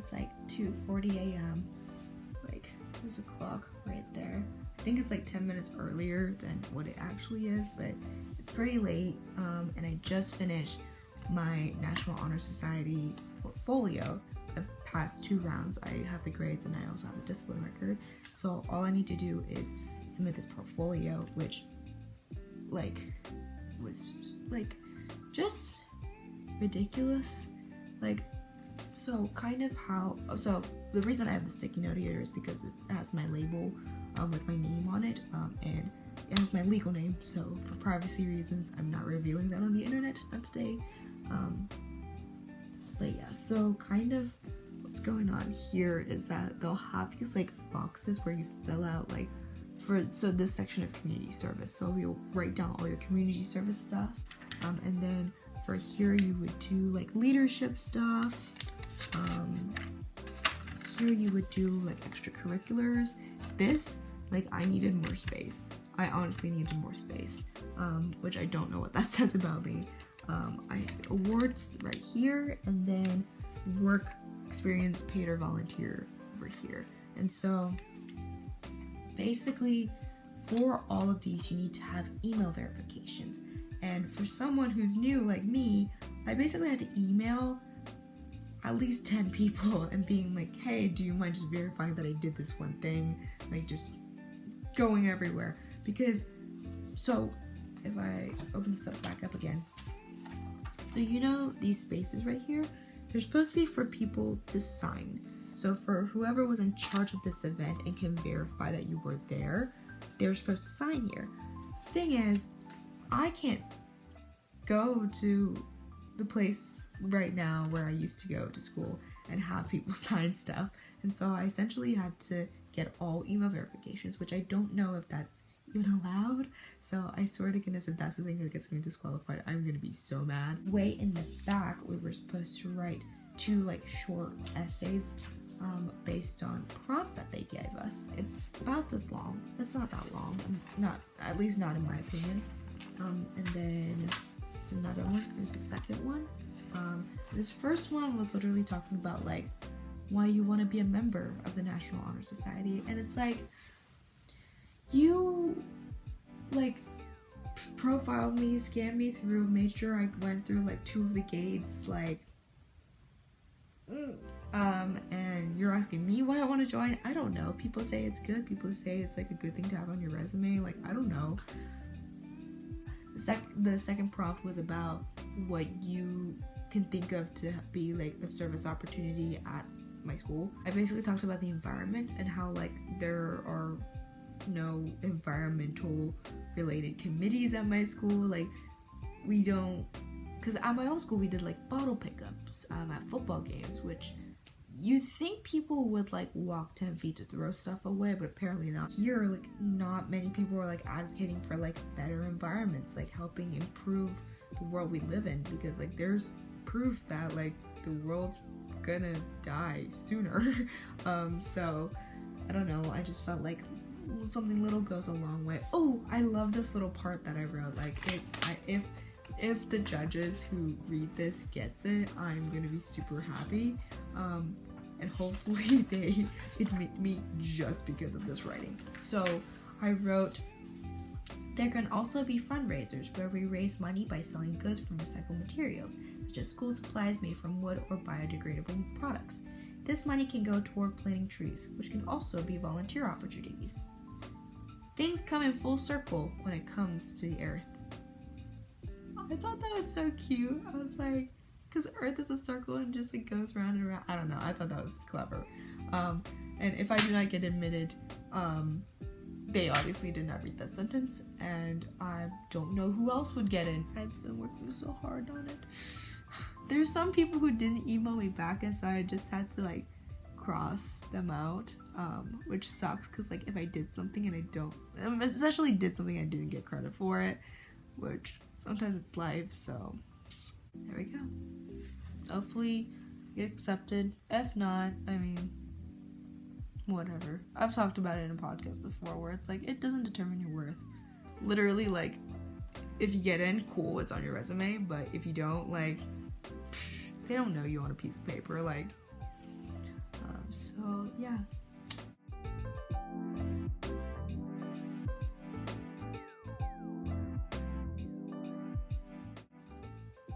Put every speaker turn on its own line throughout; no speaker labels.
it's like 2:40 a.m. Like, there's a clock right there. I think it's like 10 minutes earlier than what it actually is, but it's pretty late. And I just finished my National Honor Society portfolio. I passed 2 rounds. I have the grades and I also have a discipline record. So all I need to do is submit this portfolio, which like was like just ridiculous. Like, so kind of how, so the reason I have the sticky note here is because it has my label with my name on it, and it has my legal name, so for privacy reasons I'm not revealing that on the internet, not today. But yeah, so kind of what's going on here is that they'll have these like boxes where you fill out like so this section is community service, so you'll write down all your community service stuff, and then for here you would do like leadership stuff. Here you would do like extracurriculars. This, like, I needed more space. I honestly needed more space, which I don't know what that says about me. I awards right here, and then work experience paid or volunteer over here. And so basically for all of these you need to have email verifications. And for someone who's new like me, I basically had to email at least 10 people and being like, hey, do you mind just verifying that I did this one thing? Like, just going everywhere. Because, so if I open this up back up again, so you know these spaces right here, they're supposed to be for people to sign. So for whoever was in charge of this event and can verify that you were there, they're supposed to sign here. Thing is, I can't go to the place right now where I used to go to school and have people sign stuff. And so I essentially had to get all email verifications, which I don't know if that's even allowed. So I swear to goodness, if that's the thing that gets me disqualified, I'm gonna be so mad. Way in the back, we were supposed to write 2 like short essays based on prompts that they gave us. It's about this long. It's not that long, not, at least not in my opinion. And then there's another one. There's a second one. This first one was literally talking about like why you want to be a member of the National Honor Society, and it's like, you like profiled me, scanned me through, made sure I went through like 2 of the gates, like and you're asking me why I want to join. I don't know. People say it's good. People say it's like a good thing to have on your resume. Like, I don't know. The second prompt was about what you can think of to be like a service opportunity at my school. I basically talked about the environment and how like there are no environmental related committees at my school. Like, we don't, because at my old school we did like bottle pickups at football games, which you think people would like walk 10 feet to throw stuff away, but apparently not. Here, like, not many people are like advocating for like better environments, like helping improve the world we live in, because like there's proof that like the world's gonna die sooner. So I don't know, I just felt like something little goes a long way. Oh, I love this little part that I wrote. Like, if the judges who read this gets it, I'm gonna be super happy. And hopefully they admit me just because of this writing. So I wrote, there can also be fundraisers where we raise money by selling goods from recycled materials, such as school supplies made from wood or biodegradable products. This money can go toward planting trees, which can also be volunteer opportunities. Things come in full circle when it comes to the earth. I thought that was so cute. I was like, because Earth is a circle and just it goes round and round. I don't know. I thought that was clever. And if I do not get admitted, they obviously did not read that sentence, and I don't know who else would get in. I've been working so hard on it. There's some people who didn't email me back, and so I just had to like cross them out, which sucks because like if I did something and I don't, especially did something I didn't get credit for it, which sometimes it's life. So there we go. Hopefully get accepted. If not, I mean, whatever. I've talked about it in a podcast before where it's like, it doesn't determine your worth. Literally, like, if you get in, cool, it's on your resume, but if you don't, like, they don't know you on a piece of paper. Like, So yeah.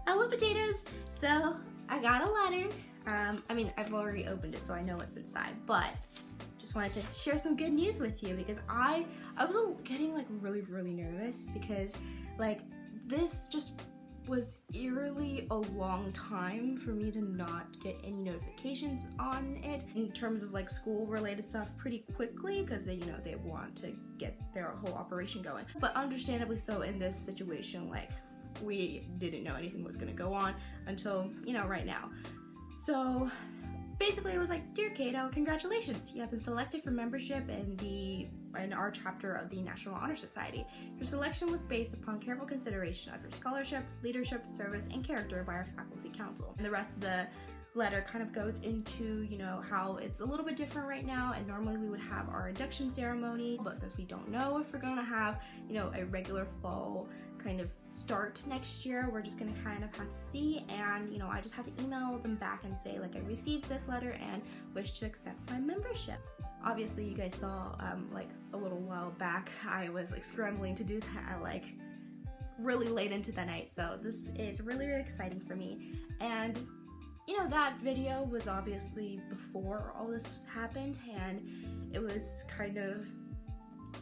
Hello potatoes! So I got a letter. I mean, I've already opened it so I know what's inside, but just wanted to share some good news with you because I was getting like really nervous because like this just was eerily a long time for me to not get any notifications on it in terms of like school related stuff pretty quickly because they, you know, they want to get their whole operation going. But understandably so in this situation, like we didn't know anything was gonna go on until, you know, right now. So basically it was like, dear Cato, congratulations, you have been selected for membership in our chapter of the National Honor Society. Your selection was based upon careful consideration of your scholarship, leadership, service, and character by our faculty council. And the rest of the letter kind of goes into, you know, how it's a little bit different right now, and normally we would have our induction ceremony, but since we don't know if we're gonna have, you know, a regular fall kind of start next year, we're just gonna kind of have to see. And, you know, I just had to email them back and say like I received this letter and wish to accept my membership. Obviously you guys saw like a little while back I was like scrambling to do that like really late into the night, so this is really exciting for me. And you know, that video was obviously before all this happened, and it was kind of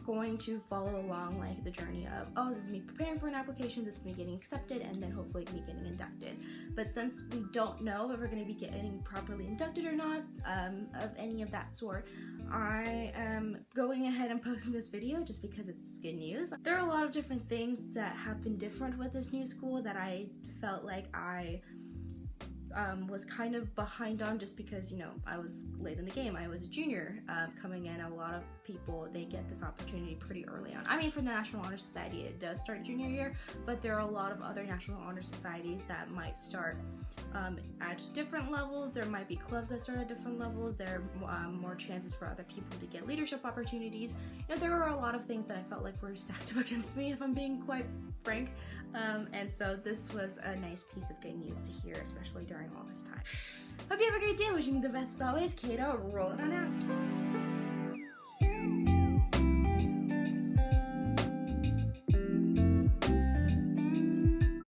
going to follow along like the journey of, oh, this is me preparing for an application, this is me getting accepted, and then hopefully me getting inducted. But since we don't know if we're going to be getting properly inducted or not, of any of that sort, I am going ahead and posting this video just because it's good news. There are a lot of different things that have been different with this new school that I felt like I was kind of behind on just because, you know, I was late in the game. I was a junior coming in. A lot of people, they get this opportunity pretty early on. I mean, for the National Honor Society, it does start junior year, but there are a lot of other National Honor Societies that might start at different levels. There might be clubs that start at different levels. There are more chances for other people to get leadership opportunities. You know, there were a lot of things that I felt like were stacked up against me, if I'm being quite frank. And so this was a nice piece of good news to hear, especially during all this time. Hope you have a great day. Wishing you the best as always. Cato, rolling on out.